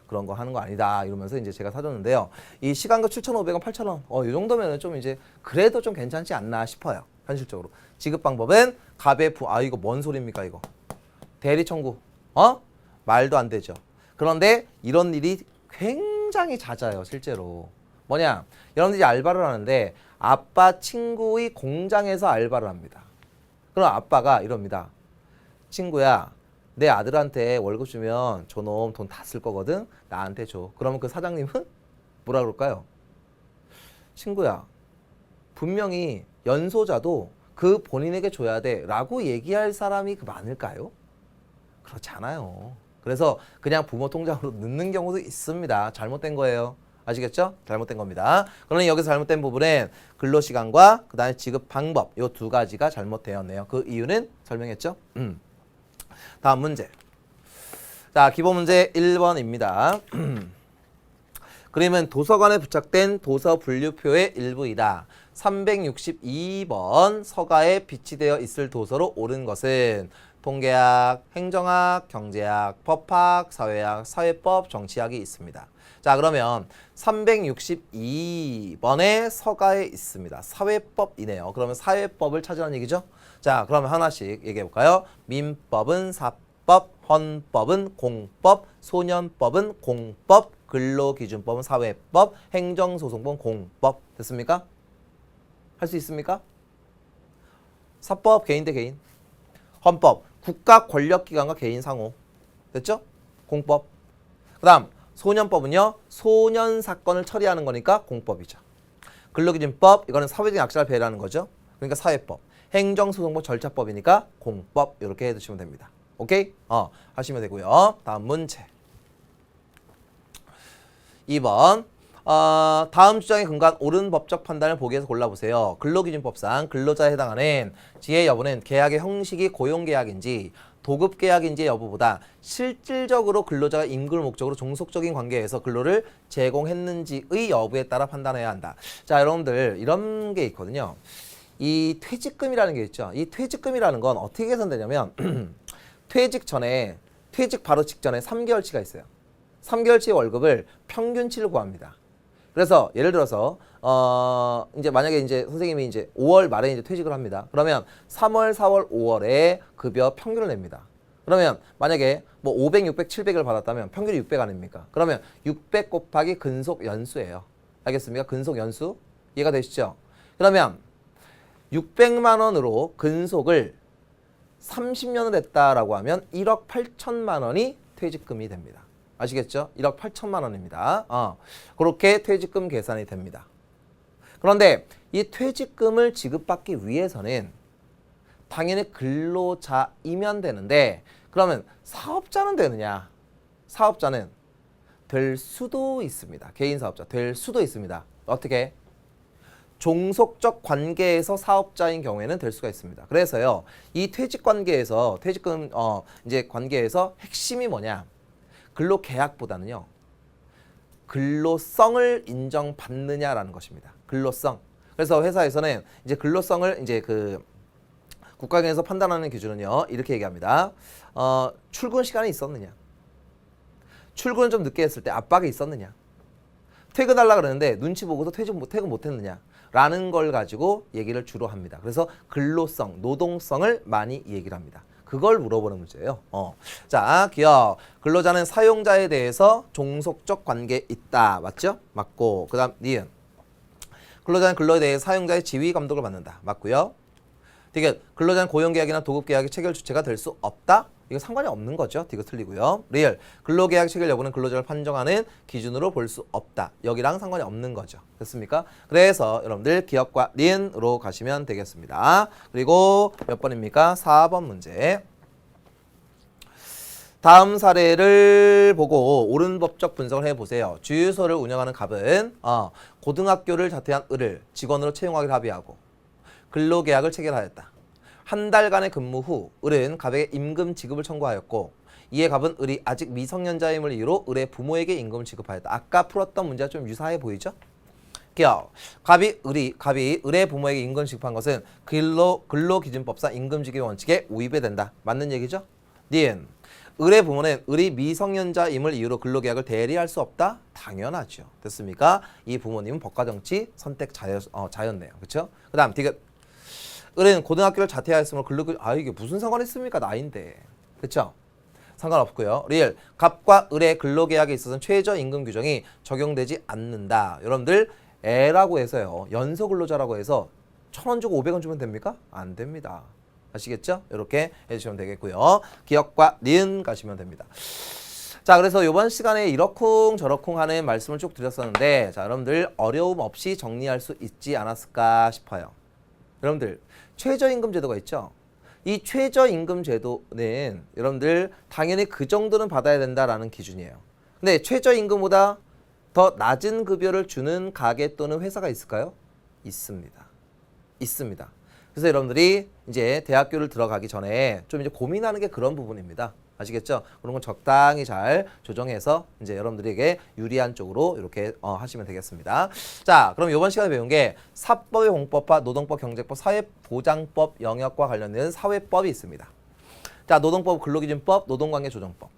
Speaker 1: 그런 거 하는 거 아니다 이러면서 이제 제가 사줬는데요. 이 시간과 7,500원, 8,000원 이 정도면은 좀 이제 그래도 좀 괜찮지 않나 싶어요. 현실적으로. 지급 방법은 이거 뭔 소리입니까 이거. 대리 청구. 말도 안 되죠. 그런데 이런 일이 굉장히 잦아요, 실제로. 뭐냐? 여러분들이 알바를 하는데 아빠 친구의 공장에서 알바를 합니다. 그럼 아빠가 이럽니다. 친구야, 내 아들한테 월급 주면 저놈 돈 다 쓸 거거든. 나한테 줘. 그러면 그 사장님은 뭐라 그럴까요? 친구야, 분명히 연소자도 그 본인에게 줘야 돼 라고 얘기할 사람이 많을까요? 그렇지 않아요. 그래서 그냥 부모 통장으로 넣는 경우도 있습니다. 잘못된 거예요. 아시겠죠? 잘못된 겁니다. 그러니 여기서 잘못된 부분은 근로시간과 그 다음에 지급 방법 이 2가지가 잘못되었네요. 그 이유는 설명했죠? 다음 문제. 자, 기본 문제 1번입니다. 그림은 도서관에 부착된 도서 분류표의 일부이다. 362번 서가에 비치되어 있을 도서로 옳은 것은 통계학, 행정학, 경제학, 법학, 사회학, 사회법, 정치학이 있습니다. 자, 그러면 362번의 서가에 있습니다. 사회법이네요. 그러면 사회법을 찾으라는 얘기죠. 자, 그러면 하나씩 얘기해 볼까요? 민법은 사법, 헌법은 공법, 소년법은 공법, 근로기준법은 사회법, 행정소송법은 공법. 됐습니까? 할 수 있습니까? 사법 개인 대 개인, 헌법 국가 권력기관과 개인 상호. 됐죠? 공법. 그 다음 소년법은요, 소년 사건을 처리하는 거니까 공법이죠. 근로기준법, 이거는 사회적인 약자를 배려하는 거죠. 그러니까 사회법. 행정소송법 절차법이니까 공법. 이렇게 해두시면 됩니다. 오케이? 하시면 되고요. 다음 문제. 2번. 다음 주장에 근거한 옳은 법적 판단을 보기에서 골라보세요. 근로기준법상 근로자에 해당하는 지혜 여부는 계약의 형식이 고용계약인지 도급계약인지 여부보다 실질적으로 근로자가 임금을 목적으로 종속적인 관계에서 근로를 제공했는지의 여부에 따라 판단해야 한다. 자, 여러분들 이런 게 있거든요. 이 퇴직금이라는 게 있죠. 이 퇴직금이라는 건 어떻게 계산되냐면 퇴직 바로 직전에 3개월치가 있어요. 3개월치의 월급을 평균치를 구합니다. 그래서 예를 들어서 이제 만약에 이제 선생님이 이제 5월 말에 이제 퇴직을 합니다. 그러면 3월, 4월, 5월에 급여 평균을 냅니다. 그러면 만약에 뭐 500, 600, 700을 받았다면 평균이 600 아닙니까? 그러면 600 곱하기 근속 연수예요. 알겠습니까? 근속 연수. 이해가 되시죠? 그러면 600만 원으로 근속을 30년을 했다라고 하면 1억 8천만 원이 퇴직금이 됩니다. 아시겠죠? 1억 8천만 원입니다. 그렇게 퇴직금 계산이 됩니다. 그런데 이 퇴직금을 지급받기 위해서는 당연히 근로자이면 되는데, 그러면 사업자는 되느냐? 사업자는 될 수도 있습니다. 개인 사업자 될 수도 있습니다. 어떻게? 종속적 관계에서 사업자인 경우에는 될 수가 있습니다. 그래서요, 이 퇴직 관계에서 퇴직금 이제 관계에서 핵심이 뭐냐? 근로계약보다는요, 근로성을 인정받느냐라는 것입니다. 근로성. 그래서 회사에서는 이제 근로성을 이제 그 국가경에서 판단하는 기준은요, 이렇게 얘기합니다. 출근 시간이 있었느냐? 출근을 좀 늦게 했을 때 압박이 있었느냐? 퇴근하려고 그러는데 눈치 보고서 퇴근 못했느냐? 라는 걸 가지고 얘기를 주로 합니다. 그래서 근로성, 노동성을 많이 얘기를 합니다. 그걸 물어보는 문제예요. 자, 기억. 근로자는 사용자에 대해서 종속적 관계에 있다. 맞죠? 맞고. 그 다음, 니은. 근로자는 근로에 대해 사용자의 지휘 감독을 받는다. 맞고요. 디귿. 근로자는 고용계약이나 도급계약의 체결 주체가 될 수 없다. 이거 상관이 없는 거죠. 디귿 틀리고요. 리을. 근로계약 체결 여부는 근로자를 판정하는 기준으로 볼 수 없다. 여기랑 상관이 없는 거죠. 됐습니까? 그래서 여러분들 기억과 니은으로 가시면 되겠습니다. 그리고 몇 번입니까? 4번 문제. 다음 사례를 보고 옳은 법적 분석을 해보세요. 주유소를 운영하는 갑은 고등학교를 자퇴한 을을 직원으로 채용하기로 합의하고 근로계약을 체결하였다. 한 달간의 근무 후 을은 갑에게 임금 지급을 청구하였고 이에 갑은 을이 아직 미성년자임을 이유로 을의 부모에게 임금을 지급하였다. 아까 풀었던 문제와 좀 유사해 보이죠? 기억. 갑이 을의 부모에게 임금을 지급한 것은 근로기준법상 임금지급 원칙에 우입이 된다. 맞는 얘기죠? 니은. 을의 부모는 을이 미성년자임을 이유로 근로계약을 대리할 수 없다? 당연하죠. 됐습니까? 이 부모님은 법과정치 선택 자였네요. 그렇죠? 그 다음 디귿. 을은 고등학교를 자퇴하였으므로 이게 무슨 상관이 있습니까? 나이인데. 그렇죠? 상관없고요. 리을. 갑과 을의 근로계약에 있어서는 최저임금 규정이 적용되지 않는다. 여러분들 애라고 해서요. 연소근로자라고 해서 1,000원 주고 500원 주면 됩니까? 안 됩니다. 아시겠죠? 이렇게 해주시면 되겠고요. 기억과 니은 가시면 됩니다. 자, 그래서 이번 시간에 이러쿵 저러쿵 하는 말씀을 쭉 드렸었는데 자, 여러분들 어려움 없이 정리할 수 있지 않았을까 싶어요. 여러분들 최저임금 제도가 있죠. 이 최저임금 제도는 여러분들 당연히 그 정도는 받아야 된다라는 기준이에요. 근데 최저임금보다 더 낮은 급여를 주는 가게 또는 회사가 있을까요? 있습니다. 있습니다. 그래서 여러분들이 이제 대학교를 들어가기 전에 좀 이제 고민하는 게 그런 부분입니다. 아시겠죠? 그런 건 적당히 잘 조정해서 이제 여러분들에게 유리한 쪽으로 이렇게 하시면 되겠습니다. 자, 그럼 이번 시간에 배운 게 사법의 공법화, 노동법, 경제법, 사회보장법 영역과 관련된 사회법이 있습니다. 자, 노동법, 근로기준법, 노동관계조정법.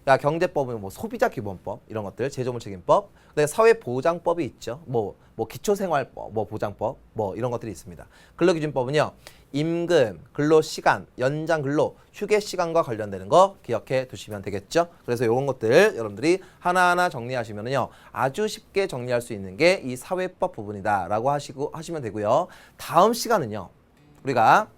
Speaker 1: 야, 경제법은 뭐 소비자기본법 이런 것들, 제조물책임법. 근데 사회보장법이 있죠. 뭐 기초생활법, 뭐 보장법, 뭐 이런 것들이 있습니다. 근로기준법은요, 임금, 근로시간, 연장근로, 휴게시간과 관련되는 거 기억해 두시면 되겠죠. 그래서 이런 것들 여러분들이 하나하나 정리하시면은요, 아주 쉽게 정리할 수 있는 게 이 사회법 부분이다라고 하시면 되고요. 다음 시간은요, 우리가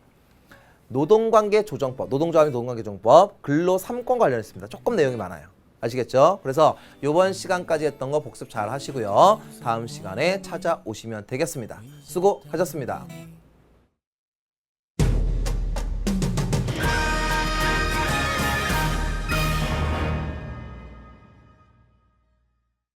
Speaker 1: 노동관계조정법, 노동조합의 노동관계조정법, 근로 3권 관련했습니다. 조금 내용이 많아요. 아시겠죠? 그래서 이번 시간까지 했던 거 복습 잘 하시고요. 다음 시간에 찾아오시면 되겠습니다. 수고하셨습니다.